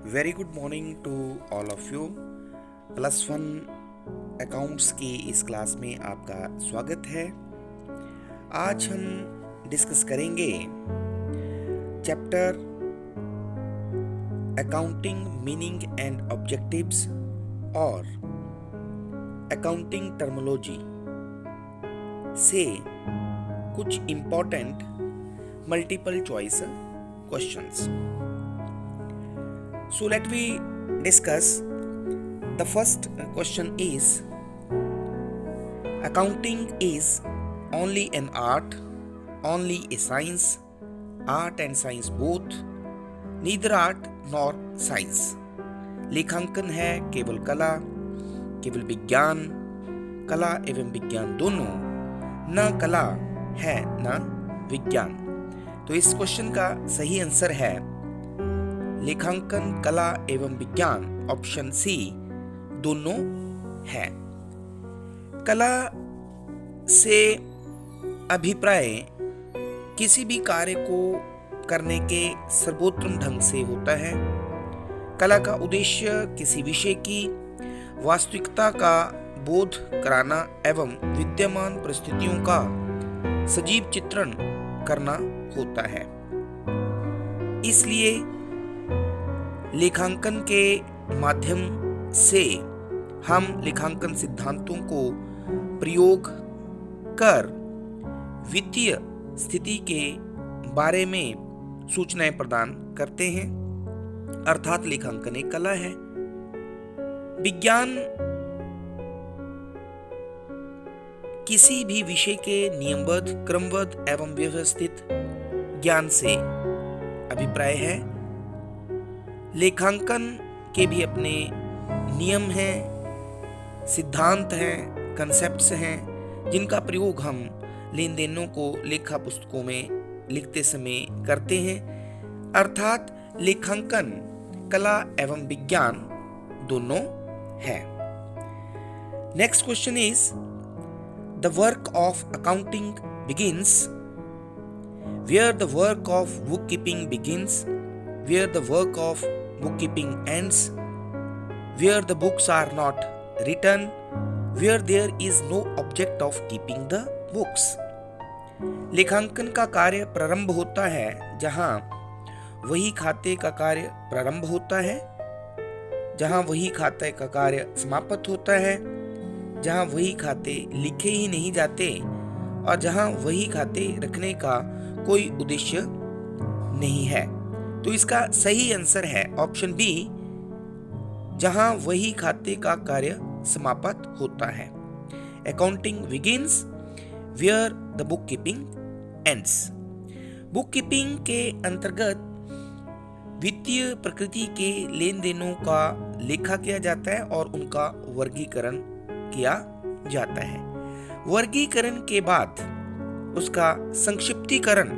Very good morning to all of you. +1 accounts की इस class में आपका स्वागत है। आज हम डिस्कस करेंगे chapter accounting meaning and objectives और अकाउंटिंग टर्मिनोलॉजी से कुछ important multiple choice questions. So let we discuss. The first question is, accounting is only an art, only a science, art and science both, neither art nor science. लेखांकन है केवल कला, केवल विज्ञान, कला एवं विज्ञान दोनों, न कला है न विज्ञान। तो इस क्वेश्चन का सही आंसर है लेखांकन, कला एवं विज्ञान, ऑप्शन सी दोनों है। कला से अभिप्राय किसी भी कार्य को करने के सर्वोत्तम ढंग से होता है। कला का उद्देश्य किसी विषय की वास्तविकता का बोध कराना एवं विद्यमान परिस्थितियों का सजीव चित्रण करना होता है। इसलिए लेखांकन के माध्यम से हम लेखांकन सिद्धांतों को प्रयोग कर वित्तीय स्थिति के बारे में सूचनाएं प्रदान करते हैं, अर्थात लेखांकन एक कला है। विज्ञान किसी भी विषय के नियमबद्ध, क्रमबद्ध एवं व्यवस्थित ज्ञान से अभिप्राय है। लेखांकन के भी अपने नियम हैं, सिद्धांत हैं, कंसेप्ट्स हैं, जिनका प्रयोग हम लेन देनों को लेखा पुस्तकों में लिखते समय करते हैं, अर्थात लेखांकन कला एवं विज्ञान दोनों है। Next question is, the work of accounting begins where the work of bookkeeping begins, where the work of bookkeeping ends, where the books are not written, where there is no object of keeping the books. लेखांकन का कार्य प्रारंभ होता है जहां वही खाते का कार्य प्रारंभ होता है, जहां वही खाते का कार्य समाप्त होता है, जहां वही खाते लिखे ही नहीं जाते और जहां वही खाते रखने का कोई उद्देश्य नहीं है। तो इसका सही आंसर है ऑप्शन बी, जहां वही खाते का कार्य समाप्त होता है। Accounting begins where the book keeping ends. Book keeping के अंतर्गत वित्तीय प्रकृति के लेन देनों का लेखा किया जाता है और उनका वर्गीकरण किया जाता है। वर्गीकरण के बाद उसका संक्षिप्तीकरण,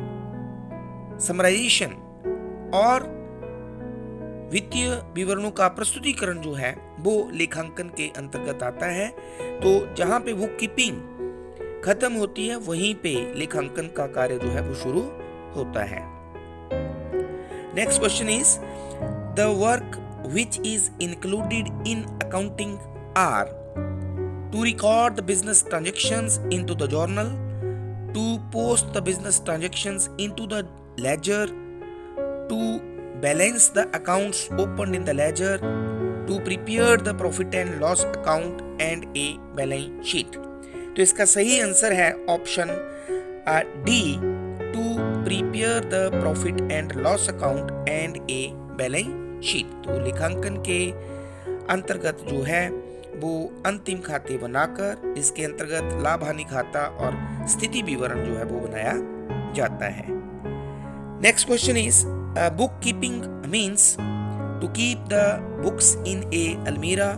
समराइजेशन और वित्तीय विवरणों का प्रस्तुतिकरण जो है वो लेखांकन के अंतर्गत आता है। तो जहां पे बुक कीपिंग खत्म होती है वहीं पे लेखांकन का कार्य जो है वो शुरू होता है। Next question is, the work which is included in accounting are to record the business transactions into the journal, to post the business transactions into the ledger, to balance the accounts opened in the ledger, to prepare the profit and loss account and a balance sheet. तो इसका सही answer है option D, to prepare the profit and loss account and a balance sheet। तो लेखांकन के अंतर्गत जो है वो अंतिम खाते बनाकर इसके अंतर्गत लाभ हानि खाता और स्थिति विवरण जो है वो बनाया जाता है। Next question is, book keeping means to keep the books in a अलमीरा,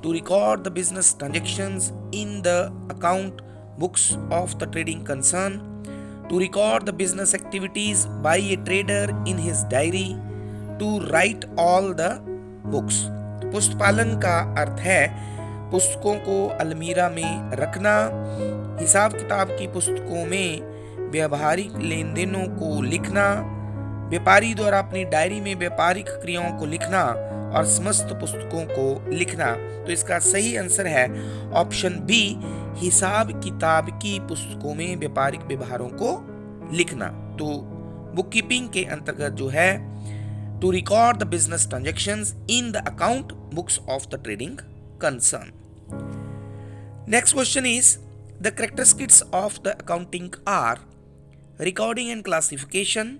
to record the business transactions in the account books of the trading concern, to record the business activities by a trader in his diary, to write all the books. पुस्तपालन का अर्थ है पुस्तकों को अलमीरा में रखना, हिसाब किताब की पुस्तकों में व्यवहारिक लेन देनों को लिखना, व्यापारी द्वारा अपनी डायरी में व्यापारिक क्रियाओं को लिखना और समस्त पुस्तकों को लिखना। तो इसका सही आंसर है ऑप्शन बी, हिसाब किताब की पुस्तकों में व्यापारिक व्यवहारों को लिखना। तो बुक कीपिंग के अंतर्गत जो है to record the business transactions in the account books of the trading concern. Next question is the characteristics of the accounting are recording and classification,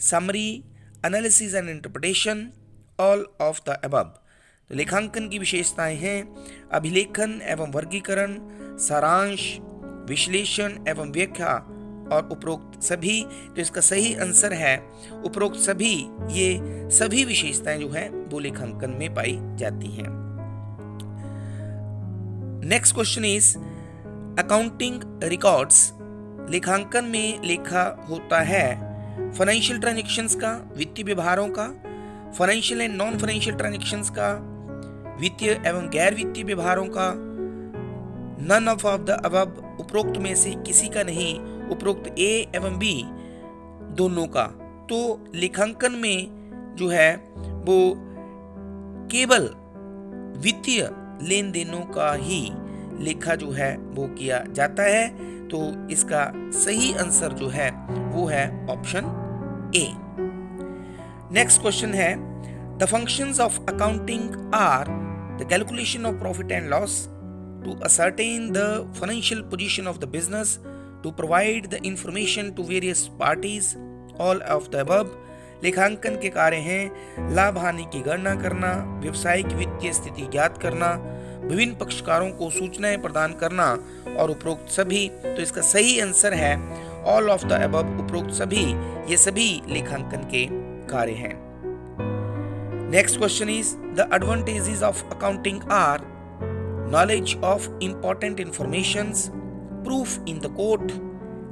summary, analysis and interpretation, all of the above. तो लेखांकन की विशेषताएं हैं अभिलेखन एवं वर्गीकरण, सारांश, विश्लेषण एवं व्याख्या और उपरोक्त सभी। तो इसका सही आंसर है उपरोक्त सभी। ये सभी विशेषताएं जो है वो लेखांकन में पाई जाती हैं। Next question is accounting records. लेखांकन में लेखा होता है फाइनेंशियल ट्रांजैक्शंस का, वित्तीय व्यवहारों का, financial and non financial transactions का, वित्तीय एवं गैर वित्तीय व्यवहारों का, नन ऑफ द अबव, उपरोक्त में से किसी का नहीं, उपरोक्त ए एवं बी दोनों का। तो लेखांकन में जो है वो केवल वित्तीय लेन देनों का ही लेखा जो है वो किया जाता है। तो इसका सही आंसर जो है वो है ऑप्शन ए। नेक्स्ट क्वेश्चन है the functions of accounting are the calculation of profit and loss, to ascertain the financial position of the business, to provide the information to various parties, all of the above. लेखांकन के कार्य हैं लाभ हानि की गणना करना, व्यवसायिक वित्तीय स्थिति ज्ञात करना, विभिन्न पक्षकारों को सूचनाएं प्रदान करना और उपरोक्त सभी। तो इसका सही आंसर है ऑल ऑफ द अबव, उपरोक्त सभी। ये सभी लेखांकन के कार्य हैं। Next question is the advantages of accounting are knowledge of important informations, proof in the court,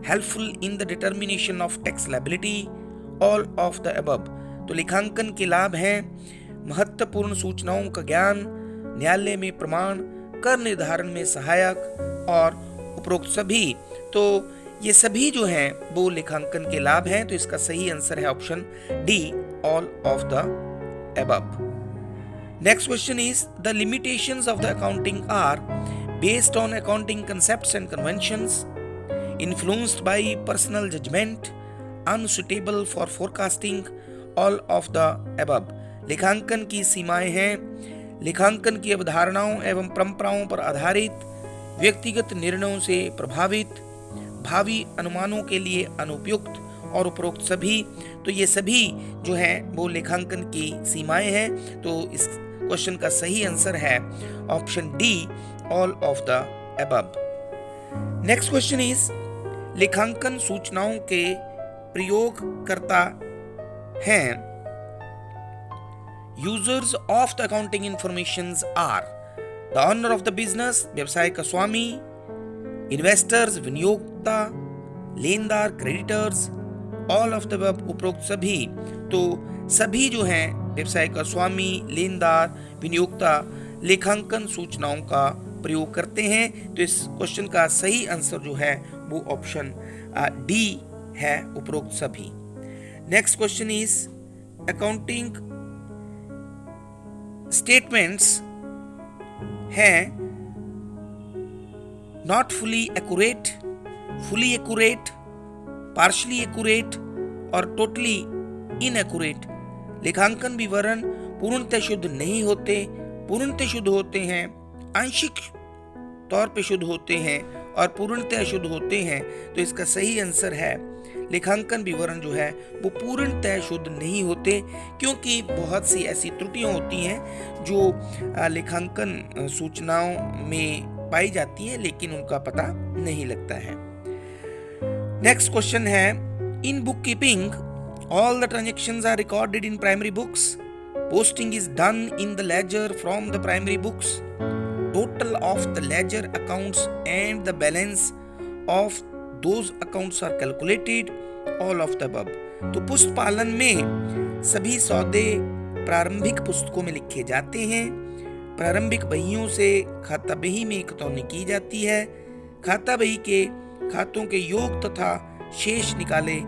helpful in the determination of tax liability, all of the above. तो लेखांकन के लाभ हैं महत्वपूर्ण सूचनाओं का ज्ञान, न्यायालय में प्रमाण, कर निर्धारण में सहायक और उपरोक्त सभी। तो ये सभी जो हैं वो लेखांकन के लाभ हैं। तो इसका सही आंसर है option D, all of the above. Next question is the limitations of the accounting are based on accounting concepts and conventions, influenced by personal judgment, unsuitable for forecasting, all of the above। लेखांकन की सीमाएं हैं लेखांकन की अवधारणाओं एवं परंपराओं पर आधारित, व्यक्तिगत निर्णयों से प्रभावित, भावी अनुमानों के लिए अनुपयुक्त और उपरोक्त सभी। तो ये सभी जो हैं वो लेखांकन की सीमाएं हैं। तो इस क्वेश्चन का सही आंसर है option D, all of the above. Next question is लेखांकन सूचनाओं के प्रयोगकर्ता हैं। Users of the accounting informations are the owner of the business, व्यवसाय का स्वामी, इन्वेस्टर्स, विनियोगता, लेनदार, creditors, all of the above, उपरोक्त सभी। तो सभी जो हैं व्यवसाय का स्वामी, लेनदार, विनियोगता लेखांकन सूचनाओं का प्रयोग करते हैं। तो इस क्वेश्चन का सही आंसर जो है वो ऑप्शन डी है, उपरोक्त सभी। Next question is accounting statements हैं not fully accurate, fully accurate, partially accurate और टोटली इनएक्यूरेट। लेखांकन विवरण पूर्णतः शुद्ध नहीं होते, पूर्णतः शुद्ध होते हैं, आंशिक तौर पे शुद्ध होते हैं और पूर्णतः शुद्ध होते हैं। तो इसका सही आंसर है लेखांकन विवरण जो है वो पूर्णतः शुद्ध नहीं होते, क्योंकि बहुत सी ऐसी त्रुटियां होती हैं जो लेखांकन सूचनाओं में पाई जाती हैं लेकिन उनका पता नहीं लगता है। नेक्स्ट क्वेश्चन है in book keeping all the transactions are recorded in primary books, posting is done in the ledger from the primary books, total of the ledger accounts and the balance of those accounts are calculated, all of the above। तो पुस्तक पालन में सभी सौदे प्रारंभिक पुस्तकों में लिखे जाते हैं, प्रारंभिक बहियों से खाता बही में खतौनी की जाती है, खाता बही के खातों के योग तथा शेष निकाले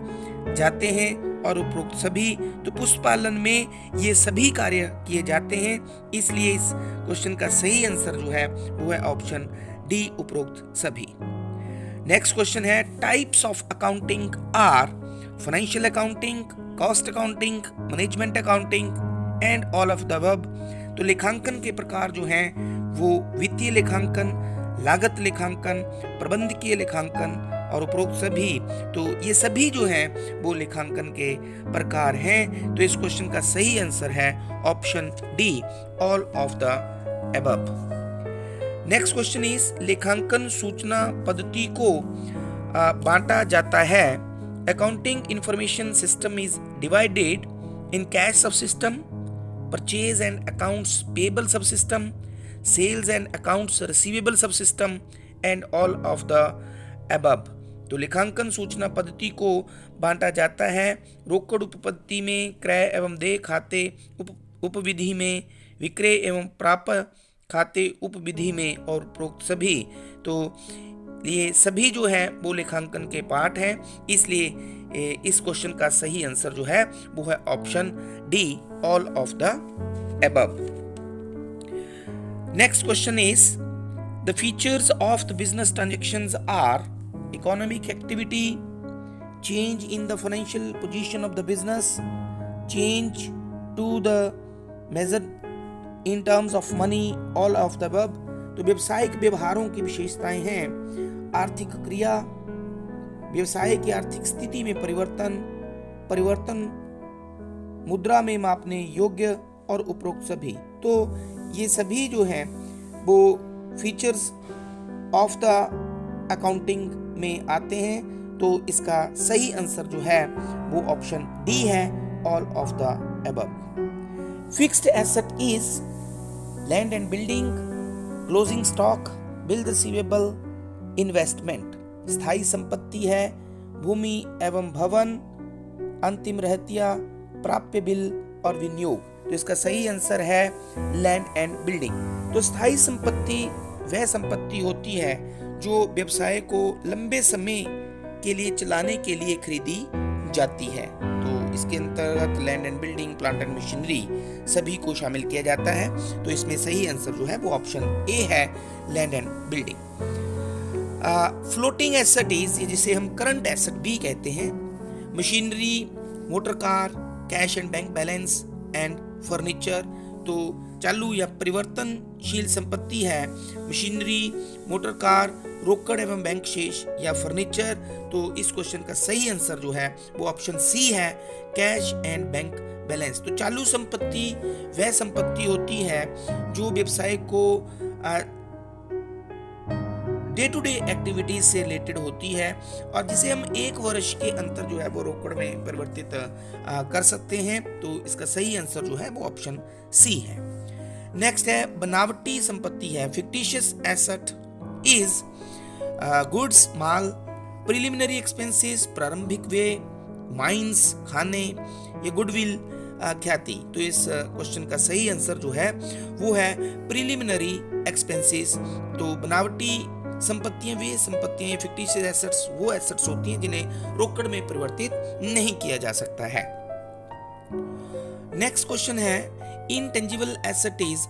जाते हैं और उपरोक्त सभी, तो पुष्पालन में ये सभी कार्य किए जाते हैं, इसलिए इस क्वेश्चन का सही आंसर जो है वो है ऑप्शन डी, उपरोक्त सभी। नेक्स्ट क्वेश्चन है types of accounting are financial accounting, cost accounting, management accounting and all of the above. तो लेखांकन के प्रकार जो हैं वो वित्तीय लेखांकन, लागत लेखांकन, प्रबंधकीय लेखांकन और उपरोक्त सभी, तो ये सभी जो हैं वो लेखांकन के प्रकार हैं। तो इस क्वेश्चन का सही आंसर है option D, all of the above. Next question is लेखांकन सूचना पद्धति को बांटा जाता है। Accounting information system is divided in cash sub system, purchase and accounts payable sub system, sales and accounts receivable sub system and all of the above. तो लेखांकन सूचना पद्धति को बांटा जाता है रोकड़ उपपद्धति में, क्रय एवं देय खाते उपविधि में, विक्रय एवं प्राप्य खाते उपविधि में और उपरोक्त सभी। तो ये सभी जो है वो लेखांकन के पार्ट हैं, इसलिए इस क्वेश्चन का सही आंसर जो है वो है option D, all of the above. Next question is the features of the business transactions are economic activity, change in the financial position of the business, change to the measure in terms of money, all of the above। तो व्यवसायिक व्यवहारों की विशेषताएं हैं आर्थिक क्रिया, व्यवसाय की आर्थिक स्थिति में परिवर्तन, मुद्रा में मापने योग्य और उपरोक्त सभी। तो ये सभी जो हैं वो फीचर्स ऑफ द अकाउंटिंग में आते हैं। तो इसका सही आंसर जो है वो ऑप्शन डी है, all of the above. Fixed asset is land and building, closing stock, bill receivable, investment. स्थायी संपत्ति है भूमि एवं भवन, अंतिम रहतिया, प्राप्य बिल और विनियोग। तो इसका सही आंसर है लैंड एंड बिल्डिंग। तो स्थायी संपत्ति वह संपत्ति होती है जो व्यवसाय को लंबे समय के लिए चलाने के लिए खरीदी जाती है। तो इसके अंतर्गत land and building, plant and machinery सभी को शामिल किया जाता है। तो इसमें सही आंसर जो है वो ऑप्शन ए है, land and building. Floating asset is, जिसे हम करंट एसेट भी कहते हैं, machinery, motor car, cash and bank balance and furniture. तो चालू या परिवर्तनशील संपत्ति है मशीनरी, मोटर कार, रोकड़ एवं बैंक शेष या फर्नीचर। तो इस क्वेश्चन का सही आंसर जो है वो ऑप्शन सी है, कैश एंड बैंक बैलेंस। तो चालू संपत्ति वह संपत्ति होती है जो व्यवसाय को डे टू डे एक्टिविटीज से रिलेटेड होती है और जिसे हम एक वर्ष के अंतर जो है वो रोकड़ में परिवर्तित कर सकते हैं। तो इसका सही आंसर जो है वो ऑप्शन सी है। नेक्स्ट है बनावटी संपत्ति है। Fictitious asset is goods mall, preliminary expenses प्रारंभिक व्यय, माइंस खाने, ये गुडविल ख्याति। तो इस क्वेश्चन का सही आंसर जो है वो है प्रिलिमिनरी एक्सपेंसेस। तो बनावटी संपत्तियां वे संपत्तियां, फिक्टिशियस एसेट्स वो एसेट्स होती हैं जिन्हें रोकड़ में परिवर्तित नहीं किया जा सकता है। नेक्स्ट क्वेश्चन है intangible asset is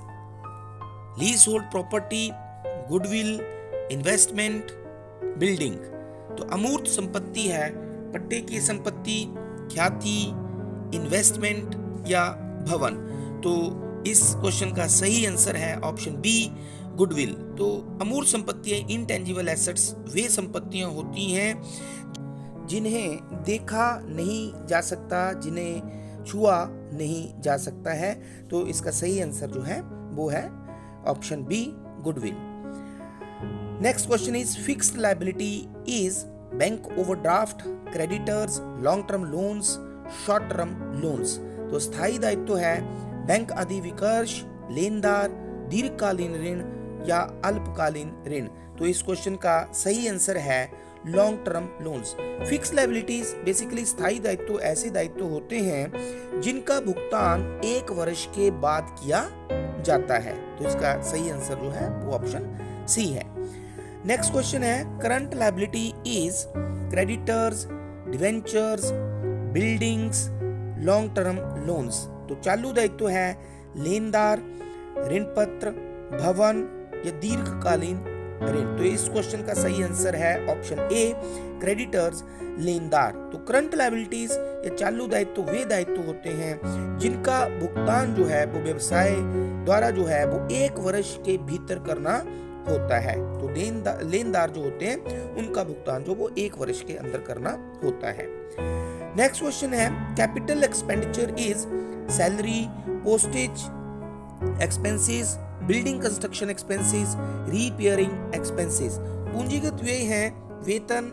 lease hold property, goodwill, investment, building. तो अमूर्त संपत्ति है पट्टे की संपत्ति, ख्याति, इन्वेस्टमेंट या भवन। तो इस क्वेश्चन का सही आंसर है ऑप्शन बी, गुडविल। तो अमूर्त संपत्तियां, इनटेंजिबल एसेट्स वे संपत्तियां होती हैं जिन्हें देखा नहीं जा सकता, जिन्हें छुआ नहीं जा सकता है। तो इसका सही आंसर जो है वो है option B, goodwill. Next question is fixed liability is bank overdraft, creditors, long term loans, short term loans. तो स्थायी दायित्व है बैंक आदि विकर्ष, लेनदार, दीर्घकालीन ऋण या अल्पकालीन ऋण। तो इस क्वेश्चन का सही आंसर है long term loans. Fixed liabilities basically स्थायी दायित्व ऐसे दायित्व होते हैं जिनका भुगतान एक वर्ष के बाद किया जाता है। तो इसका सही आंसर जो है वो ऑप्शन सी है। नेक्स्ट क्वेश्चन है current liability is creditors, debentures, buildings, long term loans. तो चालू दायित्व है लेनदार, ऋण पत्र, भवन या दीर्घकालीन ऋण। तो इस क्वेश्चन का सही आंसर है ऑप्शन ए, क्रेडिटर्स, लेनदार। तो करंट लायबिलिटीज या चालू दायित्व वे दायित्व होते हैं जिनका भुगतान जो है वो व्यवसाय द्वारा जो है वो 1 वर्ष के भीतर करना होता है। तो लेनदार जो होते हैं उनका भुगतान जो वो 1 वर्ष के अंदर करना होता है। नेक्स्ट क्वेश्चन है capital expenditure is salary, postage expenses, building construction expenses, repairing expenses. पूंजीगत व्यय हैं वेतन,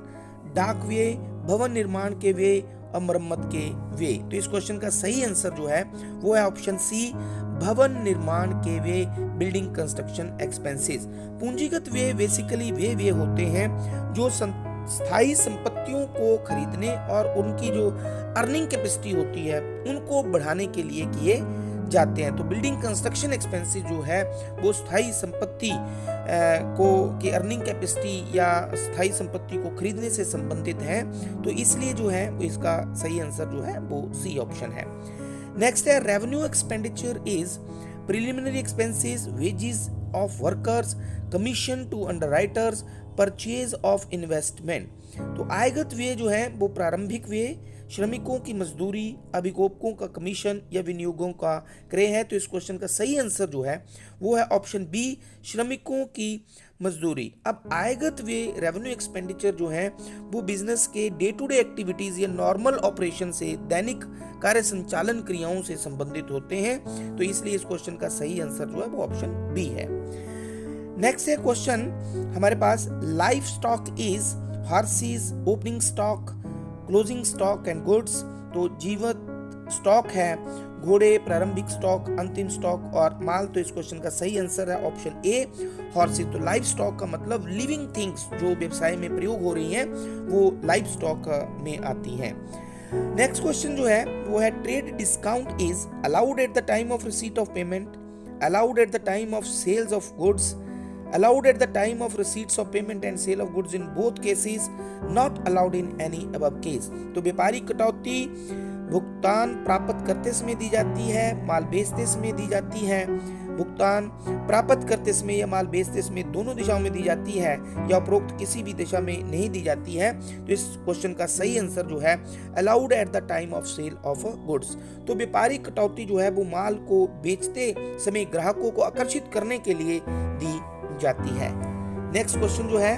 डाक व्यय, भवन निर्माण के व्यय और मरम्मत के व्यय। तो इस क्वेश्चन का सही आंसर जो है वो है ऑप्शन सी, भवन निर्माण के व्यय, बिल्डिंग कंस्ट्रक्शन एक्सपेंसेस। पूंजीगत व्यय बेसिकली वे व्यय होते हैं जो स्थायी संपत्तियों को खरीदने और उनकी जो अर्निंग कैपेसिटी होती है उनको बढ़ाने के लिए किए जाते हैं। तो बिल्डिंग कंस्ट्रक्शन एक्सपेंसेस जो है वो स्थायी संपत्ति की अर्निंग कैपेसिटी या स्थायी संपत्ति को खरीदने से संबंधित है। तो इसलिए जो है इसका सही आंसर जो है वो सी ऑप्शन है। नेक्स्ट है revenue expenditure is preliminary expenses, wages of workers, commission to underwriters, purchase of investment. तो आयगत व्यय जो है वो प्रारंभिक व्यय, श्रमिकों की मजदूरी, अभिकोपकों का कमीशन या विनियोगों का क्रय है। तो इस क्वेश्चन का सही आंसर जो है वो है ऑप्शन बी, श्रमिकों की मजदूरी। अब आयगत व्यय रेवेन्यू एक्सपेंडिचर जो है वो बिजनेस के डे टू डे एक्टिविटीज या नॉर्मल ऑपरेशन से, दैनिक कार्य संचालन क्रियाओं से संबंधित होते हैं। तो इसलिए इस क्वेश्चन का सही आंसर जो है वो ऑप्शन बी है। नेक्स्ट है क्वेश्चन हमारे पास, live stock is horses, opening stock, closing stock and goods. तो जीवित स्टॉक है घोड़े, प्रारंभिक स्टॉक, अंतिम स्टॉक और माल। तो इस क्वेश्चन का सही आंसर है ऑप्शन ए, हॉर्सेस। तो लाइफ स्टॉक का मतलब लिविंग थिंग्स जो व्यवसाय में प्रयोग हो रही हैं वो लाइफ स्टॉक में आती हैं। नेक्स्ट क्वेश्चन जो है वो है trade discount is allowed at the time of receipt of payment, allowed at the time of sales of goods, allowed at the time of receipts of payment and sale of goods in both cases, not allowed in any above case। तो व्यापारिक कटौती भुगतान प्राप्त करते समय दी जाती है, माल बेचते समय दी जाती है। भुगतान प्राप्त करते समय या माल बेचते समय दोनों दिशाओं में दी जाती है या उपरोक्त किसी भी दिशा में नहीं दी जाती है। तो इस क्वेश्चन का सही आंसर जो है allowed at the time of sale of goods. तो व्यापारिक कटौती जो है वो माल को बेचते समय ग्राहकों को आकर्षित करने के लिए दी जाती है। नेक्स्ट क्वेश्चन जो है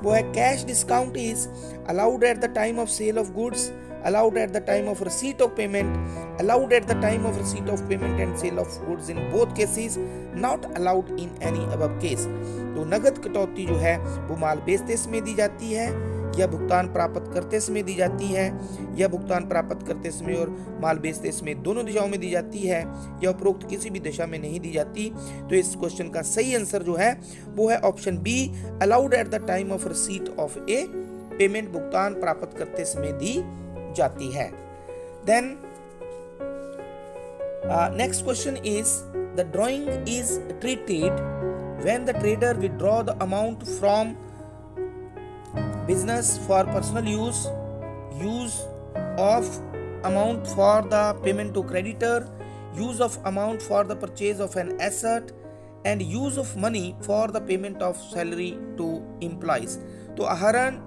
वो है cash discount is allowed at the time of sale of goods, allowed at the time of receipt of payment, allowed at the time of receipt of payment and sale of goods in both cases, not allowed in any above case। तो नगद कटौती जो है वो माल बेचते समय दी जाती है या भुगतान प्राप्त करते समय दी जाती है या भुगतान प्राप्त करते समय और माल बेचते समय दोनों दिशाओं में दी जाती है या उपरोक्त किसी भी दिशा में नहीं दी जाती। तो इस क्वेश्चन का सही आंसर जो है वो है option B, allowed at the time of receipt of a payment, भुगतान प्राप्त करते समय दी जाती है। Then next question is the drawing is treated when the trader withdraw the amount from business for personal use of amount for the payment to creditor, use of amount for the purchase of an asset and use of money for the payment of salary to employees। तो आहरण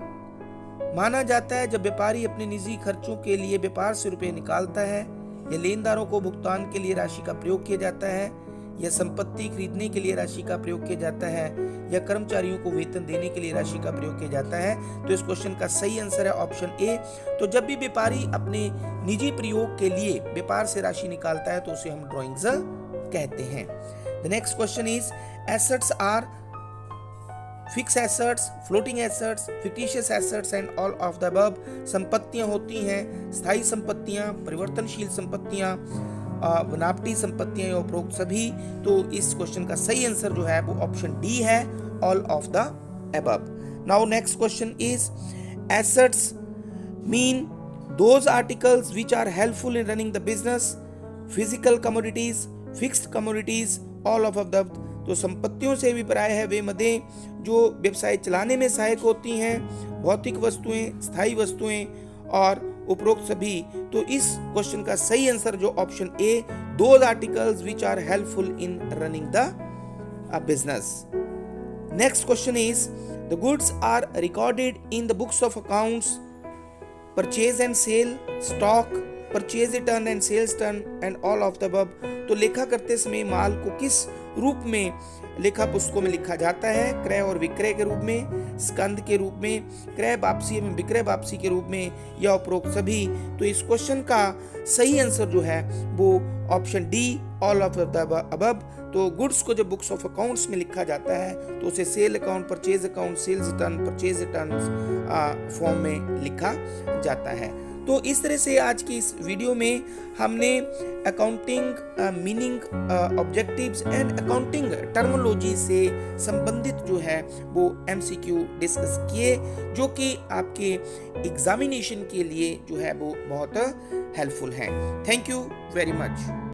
माना जाता है जब व्यापारी अपने निजी खर्चों के लिए व्यापार से रुपए निकालता है या लेनदारों को भुगतान के लिए राशि का प्रयोग किया जाता है या संपत्ति खरीदने के लिए राशि का प्रयोग किया जाता है या कर्मचारियों को वेतन देने के लिए राशि का प्रयोग किया जाता है। तो इस क्वेश्चन का सही आंसर है ऑप्शन ए। तो जब भी व्यापारी अपने निजी प्रयोग के लिए व्यापार से राशि निकालता है तो उसे हम ड्रॉइंग्स कहते हैं। The next question is assets are fix assets, floating assets, fictitious assets and all of the above. संपत्तियां होती हैं स्थायी संपत्तियां, परिवर्तनशील संपत्तियां, बनावटी संपत्तियां या उपरोक्त सभी। तो इस क्वेश्चन का सही आंसर जो है वो ऑप्शन डी है, all of the above. Now next question is assets mean those articles which are helpful in running the business, physical commodities, fixed commodities, all of the. तो संपत्तियों से अभिप्राय है वे मदें जो व्यवसाय चलाने में सहायक होती हैं, भौतिक वस्तुएं, स्थायी वस्तुएं और उपरोक्त सभी। तो इस क्वेश्चन का सही आंसर जो option A, those articles which are helpful in running the business. Next question is the goods are recorded in the books of accounts, purchase and sale, stock, purchase return and sales return and all of the above. तो लेखा करते समय माल को किस रूप में लेखा पुस्तकों में लिखा जाता है? क्रय और विक्रय के रूप में, स्कंद के रूप में, क्रय वापसी एवं विक्रय वापसी के रूप में, या उपरोक्त सभी। तो इस क्वेश्चन का सही आंसर जो है वो option D, all of the above. तो गुड्स को जब बुक्स ऑफ अकाउंट्स में लिखा जाता है तो उसे sale account, purchase account, sales return, purchase return form में लिखा जाता है। तो इस तरह से आज की इस वीडियो में हमने accounting meaning, objectives and accounting terminology से संबंधित जो है वो एमसीक्यू डिस्कस किए, जो कि आपके एग्जामिनेशन के लिए जो है वो बहुत हेल्पफुल हैं। Thank you very much.